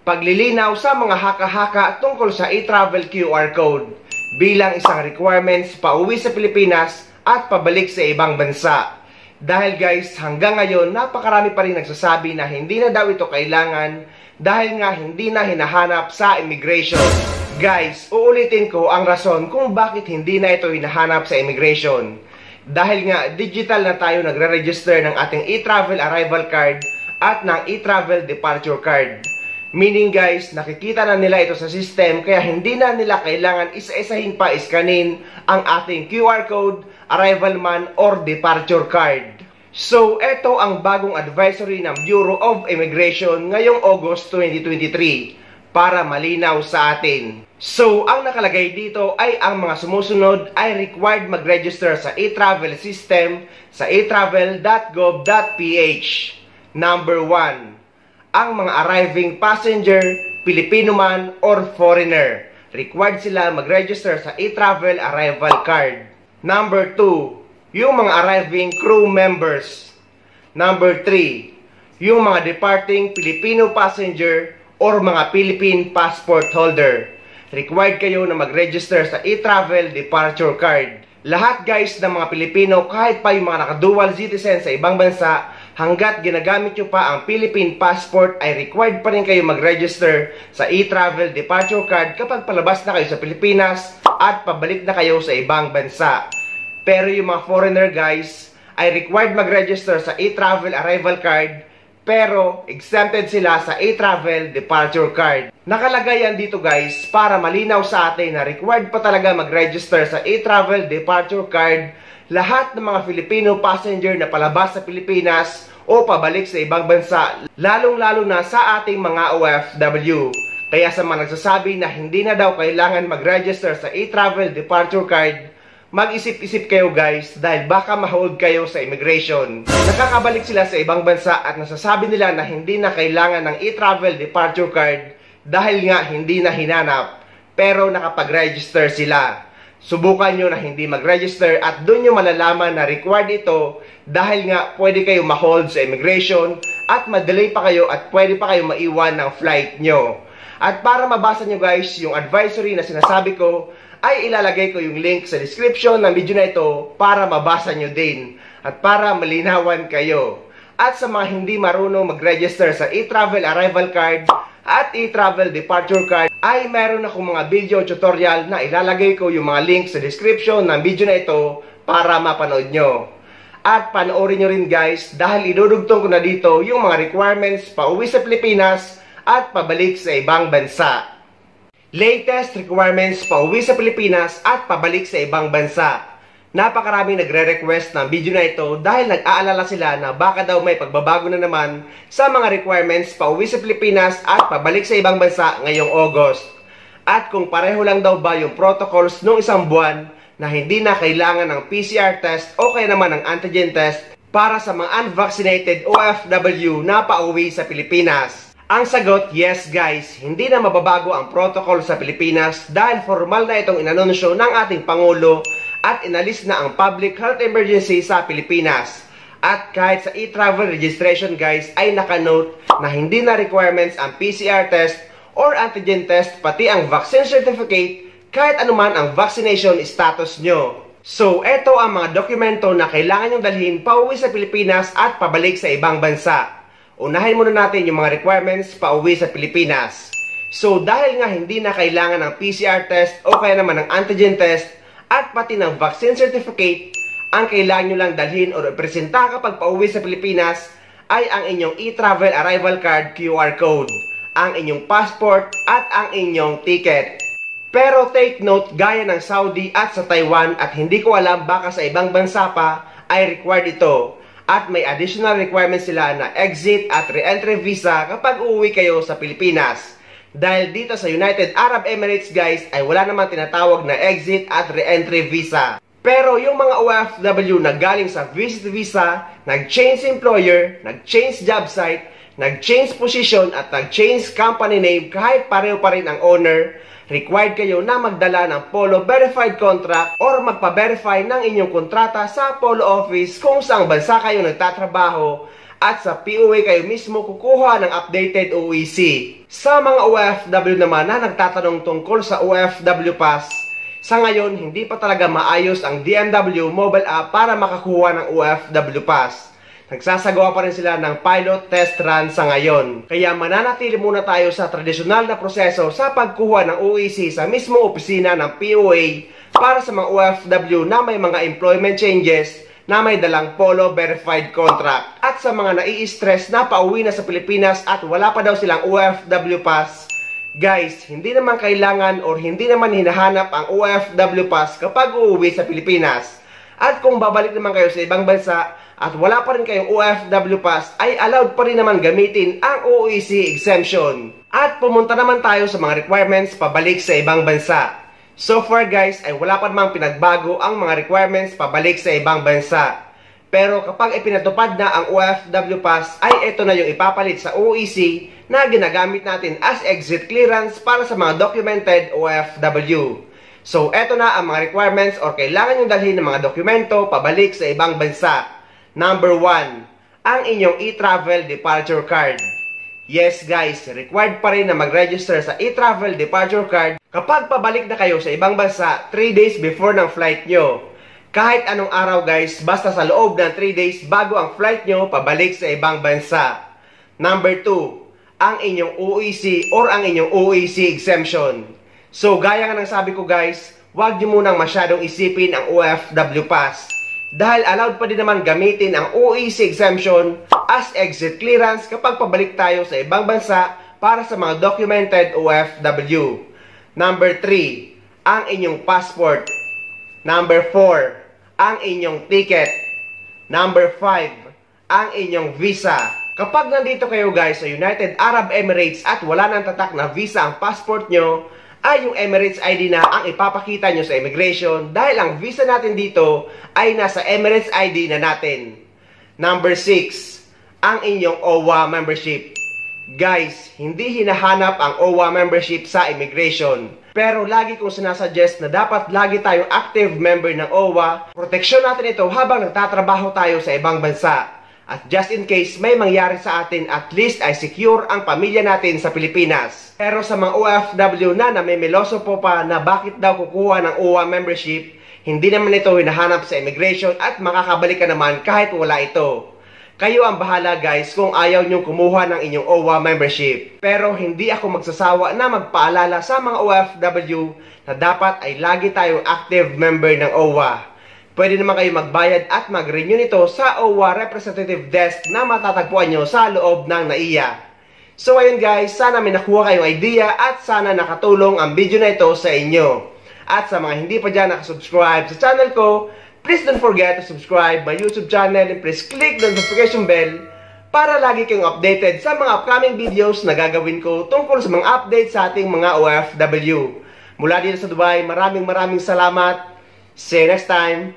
paglilinaw sa mga haka-haka tungkol sa e-travel QR code bilang isang requirements pauwi sa Pilipinas at pabalik sa ibang bansa. Dahil guys, hanggang ngayon napakarami pa rin nagsasabi na hindi na daw ito kailangan dahil nga hindi na hinahanap sa immigration. Guys, uulitin ko ang rason kung bakit hindi na ito hinahanap sa immigration. Dahil nga digital na tayo nagre-register ng ating e-travel arrival card at ng e-travel departure card. Meaning guys, nakikita na nila ito sa system kaya hindi na nila kailangan isa-isahin pa iskanin ang ating QR code, arrival man, or departure card. So, ito ang bagong advisory ng Bureau of Immigration ngayong August 2023 para malinaw sa atin. So, ang nakalagay dito ay ang mga sumusunod ay required mag-register sa e-travel system sa etravel.gov.ph. Number 1. Ang mga arriving passenger, Pilipino man or foreigner, required sila mag-register sa e-travel arrival card. Number 2, yung mga arriving crew members. Number 3, yung mga departing Filipino passenger or mga Philippine passport holder. Required kayo na mag-register sa e-travel departure card. Lahat guys ng mga Pilipino, kahit pa yung mga naka-dual citizen sa ibang bansa, hanggat ginagamit nyo pa ang Philippine passport ay required pa rin kayo mag-register sa e-travel departure card kapag palabas na kayo sa Pilipinas at pabalik na kayo sa ibang bansa. Pero yung mga foreigner guys ay required mag-register sa e-travel arrival card pero exempted sila sa e-travel departure card. Nakalagay yan dito guys para malinaw sa atin na required pa talaga mag-register sa e-travel departure card lahat ng mga Filipino passenger na palabas sa Pilipinas o pabalik sa ibang bansa, lalong-lalo na sa ating mga OFW. Kaya sa mga nagsasabi na hindi na daw kailangan mag-register sa e-travel departure card, mag-isip-isip kayo guys dahil baka ma-hold kayo sa immigration. Nakakabalik sila sa ibang bansa at nasasabi nila na hindi na kailangan ng e-travel departure card dahil nga hindi na hinanap, pero nakapag-register sila. Subukan nyo na hindi mag-register at doon nyo malalaman na required ito dahil nga pwede kayo ma-hold sa immigration at ma-delay pa kayo at pwede pa kayo maiwan ng flight nyo. At para mabasa nyo guys yung advisory na sinasabi ko, ay ilalagay ko yung link sa description ng video na ito para mabasa nyo din at para malinawan kayo. At sa mga hindi marunong mag-register sa e-travel arrival card at e-travel departure card, ay meron akong mga video tutorial na ilalagay ko yung mga link sa description ng video na ito para mapanood nyo. At panoorin nyo rin guys dahil idudugtong ko na dito yung mga requirements pauwi sa Pilipinas at pabalik sa ibang bansa. Latest requirements pauwi sa Pilipinas at pabalik sa ibang bansa. Napakaraming nagre-request ng video na ito dahil nag-aalala sila na baka daw may pagbabago na naman sa mga requirements pauwi sa Pilipinas at pabalik sa ibang bansa ngayong August. At kung pareho lang daw ba yung protocols nung isang buwan na hindi na kailangan ng PCR test o kaya naman ng antigen test para sa mga unvaccinated OFW na pauwi sa Pilipinas. Ang sagot, yes guys, hindi na mababago ang protocol sa Pilipinas dahil formal na itong inanunsyo ng ating Pangulo at inalis na ang public health emergency sa Pilipinas. At kahit sa e-travel registration guys ay nakanote na hindi na requirements ang PCR test or antigen test pati ang vaccine certificate kahit anuman ang vaccination status nyo. So, eto ang mga dokumento na kailangan nyong dalhin pauwi sa Pilipinas at pabalik sa ibang bansa. Unahin muna natin yung mga requirements pauwi sa Pilipinas. So, dahil nga hindi na kailangan ng PCR test o kaya naman ng antigen test at pati ng vaccine certificate, ang kailangan nyo lang dalhin o representa kapag pauwi sa Pilipinas ay ang inyong e-travel arrival card QR code, ang inyong passport at ang inyong ticket. Pero take note, gaya ng Saudi at sa Taiwan at hindi ko alam baka sa ibang bansa pa ay required ito. At may additional requirements sila na exit at re-entry visa kapag uuwi kayo sa Pilipinas. Dahil dito sa United Arab Emirates guys ay wala namang tinatawag na exit at re-entry visa. Pero yung mga OFW na galing sa visit visa, nag-change employer, nag-change job site, nag-change position at nag-change company name kahit pareho pa rin ang owner, required kayo na magdala ng Polo Verified Contract or magpa-verify ng inyong kontrata sa Polo Office kung saang bansa kayo nagtatrabaho at sa POA kayo mismo kukuha ng updated OEC. Sa mga OFW naman na nagtatanong tungkol sa OFW Pass, sa ngayon hindi pa talaga maayos ang DMW mobile app para makakuha ng OFW Pass. Nagsasagawa pa rin sila ng pilot test run sa ngayon. Kaya mananatili muna tayo sa tradisyonal na proseso sa pagkuha ng OEC sa mismong opisina ng POA para sa mga OFW na may mga employment changes na may dalang Polo verified contract. At sa mga nai-stress na pauwi na sa Pilipinas at wala pa daw silang OFW Pass, guys, hindi naman kailangan or hindi naman hinahanap ang OFW Pass kapag uuwi sa Pilipinas. At kung babalik naman kayo sa ibang bansa at wala pa rin kayong OFW Pass, ay allowed pa rin naman gamitin ang OEC exemption. At pumunta naman tayo sa mga requirements pabalik sa ibang bansa. So far guys, ay wala pa namang pinagbago ang mga requirements pabalik sa ibang bansa. Pero kapag ipinatupad na ang OFW Pass, ay ito na yung ipapalit sa OEC na ginagamit natin as exit clearance para sa mga documented OFW. So ito na ang mga requirements or kailangan yung dalhin ng mga dokumento pabalik sa ibang bansa. Number 1, ang inyong e-travel departure card. Yes guys, required pa rin na mag-register sa e-travel departure card kapag pabalik na kayo sa ibang bansa 3 days before ng flight nyo. Kahit anong araw guys, basta sa loob ng 3 days bago ang flight nyo pabalik sa ibang bansa. Number 2, ang inyong OEC or ang inyong OEC exemption. So gaya nga ng sabi ko guys, huwag nyo munang masyadong isipin ang OFW Pass. Dahil allowed pa din naman gamitin ang OEC exemption as exit clearance kapag pabalik tayo sa ibang bansa para sa mga documented OFW. Number 3, ang inyong passport. Number 4, ang inyong ticket. Number 5, ang inyong visa. Kapag nandito kayo guys sa United Arab Emirates at wala nang tatak na visa ang passport nyo, ay yung Emirates ID na ang ipapakita nyo sa immigration dahil ang visa natin dito ay nasa Emirates ID na natin. Number 6, ang inyong OWA membership. Guys, hindi hinahanap ang OWA membership sa immigration. Pero lagi kong sinasuggest na dapat lagi tayong active member ng OWA. Proteksyon natin ito habang nagtatrabaho tayo sa ibang bansa. At just in case may mangyari sa atin, at least ay secure ang pamilya natin sa Pilipinas. Pero sa mga OFW na namimiloso po pa na bakit daw kukuha ng OWA membership, hindi naman ito hinahanap sa immigration at makakabalik ka naman kahit wala ito. Kayo ang bahala guys kung ayaw nyong kumuha ng inyong OWA membership. Pero hindi ako magsasawa na magpaalala sa mga OFW na dapat ay lagi tayong active member ng OWA. Pwede naman kayo magbayad at mag-renew nito sa OWA representative desk na matatagpuan nyo sa loob ng NAIA. So ayun guys, sana may nakuha kayong idea at sana nakatulong ang video na ito sa inyo. At sa mga hindi pa dyan nakasubscribe sa channel ko, please don't forget to subscribe my YouTube channel and please click the notification bell para lagi kayong updated sa mga upcoming videos na gagawin ko tungkol sa mga updates sa ating mga OFW. Mula dito sa Dubai, maraming salamat. See you next time.